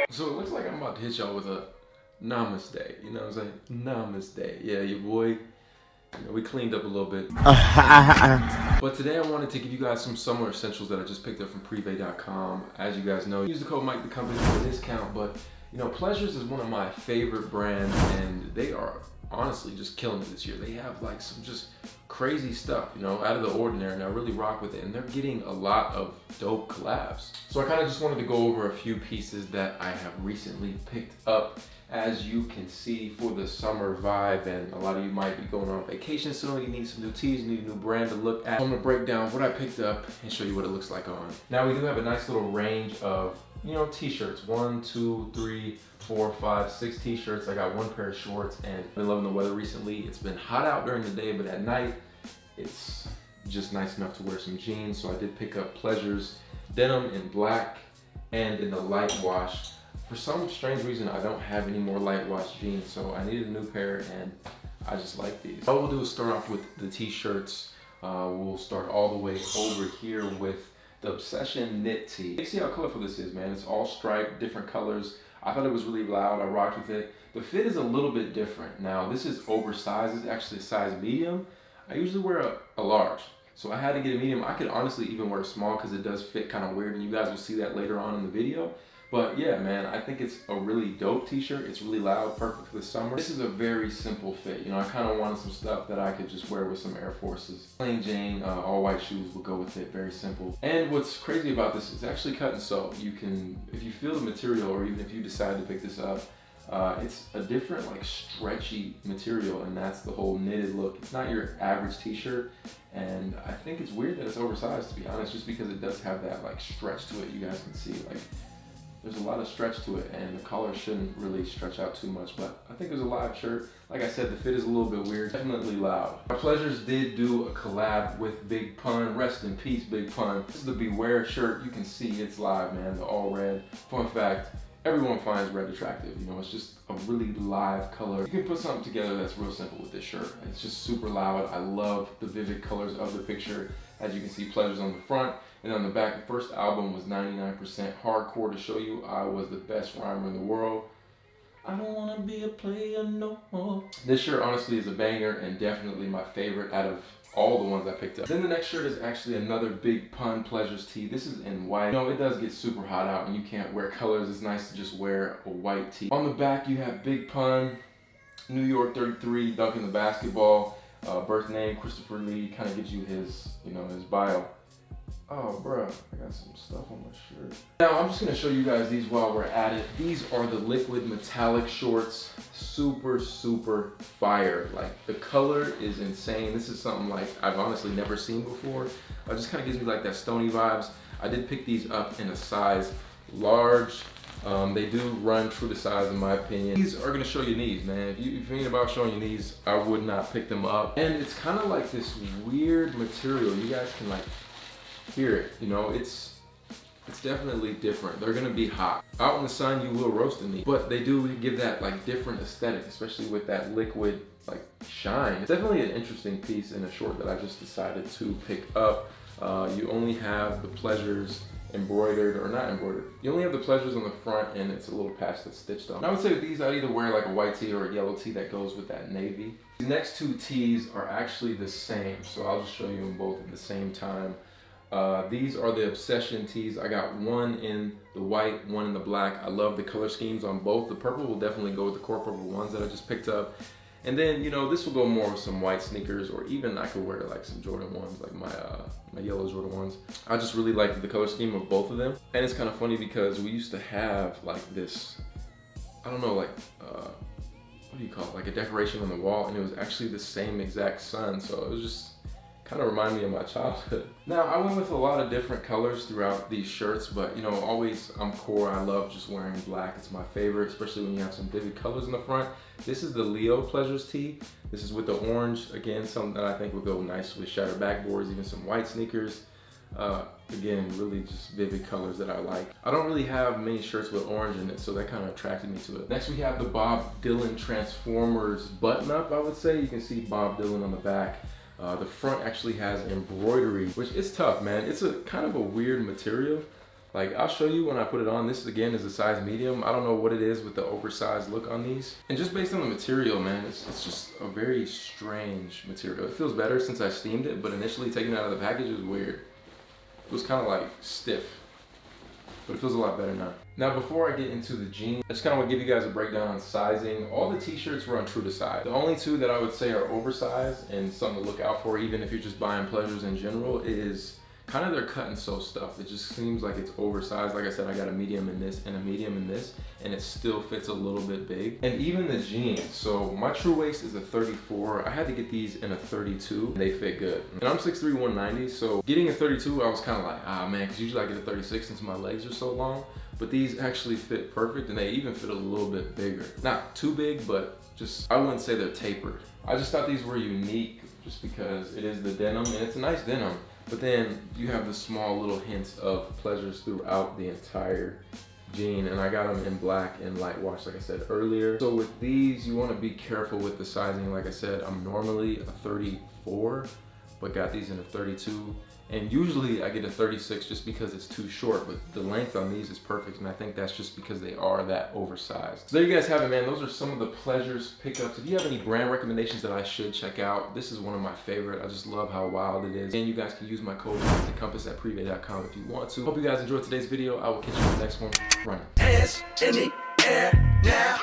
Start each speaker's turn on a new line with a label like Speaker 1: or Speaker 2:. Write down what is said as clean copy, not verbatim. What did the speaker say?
Speaker 1: So it looks like I'm about to hit y'all with a namaste. You know what I'm saying? Namaste. Yeah, your boy. You know, we cleaned up a little bit. But today I wanted to give you guys some summer essentials that I just picked up from Privé.com. As you guys know, use the code Mike the Company for a discount. But you know, Pleasures is one of my favorite brands, and they are honestly just killing it this year. They have like some just crazy stuff, you know, out of the ordinary, and I really rock with it. And they're getting a lot of dope collabs. So I kind of just wanted to go over a few pieces that I have recently picked up. As you can see, for the summer vibe, and a lot of you might be going on vacation soon, you need some new tees, you need a new brand to look at. So I'm gonna break down what I picked up and show you what it looks like on. Now we do have a nice little range of, you know, t-shirts. 1, 2, 3, 4, 5, 6 t-shirts. I got one pair of shorts, and I've been loving the weather recently. It's been hot out during the day, but at night, it's just nice enough to wear some jeans. So I did pick up Pleasures denim in black and in the light wash. For some strange reason, I don't have any more light wash jeans, so I needed a new pair, and I just like these. All we'll do is start off with the t-shirts. We'll start all the way over here with the Obsession knit tee. You see how colorful this is, man. It's all striped, different colors. I thought it was really loud. I rocked with it. The fit is a little bit different. Now, this is oversized. It's actually a size medium. I usually wear a large, so I had to get a medium. I could honestly even wear a small because it does fit kind of weird, and you guys will see that later on in the video. But yeah, man, I think it's a really dope t-shirt. It's really loud, perfect for the summer. This is a very simple fit. You know, I kind of wanted some stuff that I could just wear with some Air Forces. Plain Jane, all white shoes will go with it, very simple. And what's crazy about this, it's actually cut and sew. You can, if you feel the material, or even if you decide to pick this up, it's a different, like, stretchy material, and that's the whole knitted look. It's not your average t-shirt, and I think it's weird that it's oversized, to be honest, just because it does have that, like, stretch to it. You guys can see, like, there's a lot of stretch to it, and the collar shouldn't really stretch out too much, but I think it was a live shirt. Like I said, the fit is a little bit weird, definitely loud. Our Pleasures did do a collab with Big Pun. Rest in peace, Big Pun. This is the Beware shirt. You can see it's live, man, the all red. Fun fact, everyone finds red attractive. You know, it's just a really live color. You can put something together that's real simple with this shirt. It's just super loud. I love the vivid colors of the picture. As you can see, Pleasures on the front, and on the back. The first album was 99% hardcore, to show you I was the best rhymer in the world. I don't wanna be a player no more. This shirt honestly is a banger, and definitely my favorite out of all the ones I picked up. Then the next shirt is actually another Big Pun Pleasures tee. This is in white. You know, it does get super hot out and you can't wear colors. It's nice to just wear a white tee. On the back you have Big Pun, New York 33, dunking the basketball. Birth name, Christopher Lee, kind of gives you his, you know, his bio. Oh, bro, I got some stuff on my shirt. Now, I'm just gonna show you guys these while we're at it. These are the liquid metallic shorts. Super, super fire. Like, the color is insane. This is something like I've honestly never seen before. It just kind of gives me like that stony vibes. I did pick these up in a size large. They do run true to size, in my opinion. These are gonna show your knees, man. If you're thinking about showing your knees, I would not pick them up. And it's kind of like this weird material. You guys can like hear it, you know, it's definitely different. They're gonna be hot. Out in the sun, you will roast the knee, but they do give that like different aesthetic, especially with that liquid like shine. It's definitely an interesting piece in a short that I just decided to pick up. You only have the Pleasures embroidered, or not embroidered. You only have the Pleasures on the front, and it's a little patch that's stitched on. I would say with these, I'd either wear like a white tee or a yellow tee that goes with that navy. These next two tees are actually the same, so I'll just show you them both at the same time. These are the Obsession tees. I got one in the white, one in the black. I love the color schemes on both. The purple will definitely go with the core purple ones that I just picked up. And then, you know, this will go more with some white sneakers, or even I could wear like some Jordan 1s, like my yellow Jordan 1s. I just really like the color scheme of both of them. And it's kind of funny because we used to have like this, I don't know, like, what do you call it? Like a decoration on the wall, and it was actually the same exact sun. So it was just kind of remind me of my childhood. Now, I went with a lot of different colors throughout these shirts, but you know, always I'm core. I love just wearing black. It's my favorite, especially when you have some vivid colors in the front. This is the Leo Pleasures tee. This is with the orange. Again, something that I think would go nice with shattered backboards, even some white sneakers. Again, really just vivid colors that I like. I don't really have many shirts with orange in it, so that kind of attracted me to it. Next, we have the Bob Dylan Transformers button up, I would say. You can see Bob Dylan on the back. The front actually has embroidery, which is tough, man. It's a kind of a weird material. Like, I'll show you when I put it on. This again is a size medium. I don't know what it is with the oversized look on these. And just based on the material, man, it's just a very strange material. It feels better since I steamed it, but initially taking it out of the package was weird. It was kind of like stiff, but it feels a lot better now. Now, before I get into the jeans, I just kind of want to give you guys a breakdown on sizing. All the t-shirts run true to size. The only two that I would say are oversized and something to look out for, even if you're just buying pleasures in general, is kind of their cut and sew stuff. It just seems like it's oversized. Like I said, I got a medium in this and a medium in this, and it still fits a little bit big. And even the jeans, so my true waist is a 34. I had to get these in a 32, and they fit good. And I'm 6'3", 190, so getting a 32, I was kind of like, ah man, because usually I get a 36 since my legs are so long, but these actually fit perfect, and they even fit a little bit bigger. Not too big, but just, I wouldn't say they're tapered. I just thought these were unique just because it is the denim, and it's a nice denim. But then you have the small little hints of pleasures throughout the entire jean, and I got them in black and light wash, like I said earlier. So with these, you want to be careful with the sizing. Like I said, I'm normally a 34, but got these in a 32. And usually I get a 36 just because it's too short, but the length on these is perfect, and I think that's just because they are that oversized. So there you guys have it, man. Those are some of the pleasures pickups. If you have any brand recommendations that I should check out, this is one of my favorite. I just love how wild it is. And you guys can use my code compass at privé.com if you want to. Hope you guys enjoyed today's video. I will catch you in the next one. Run. Hands in the air now.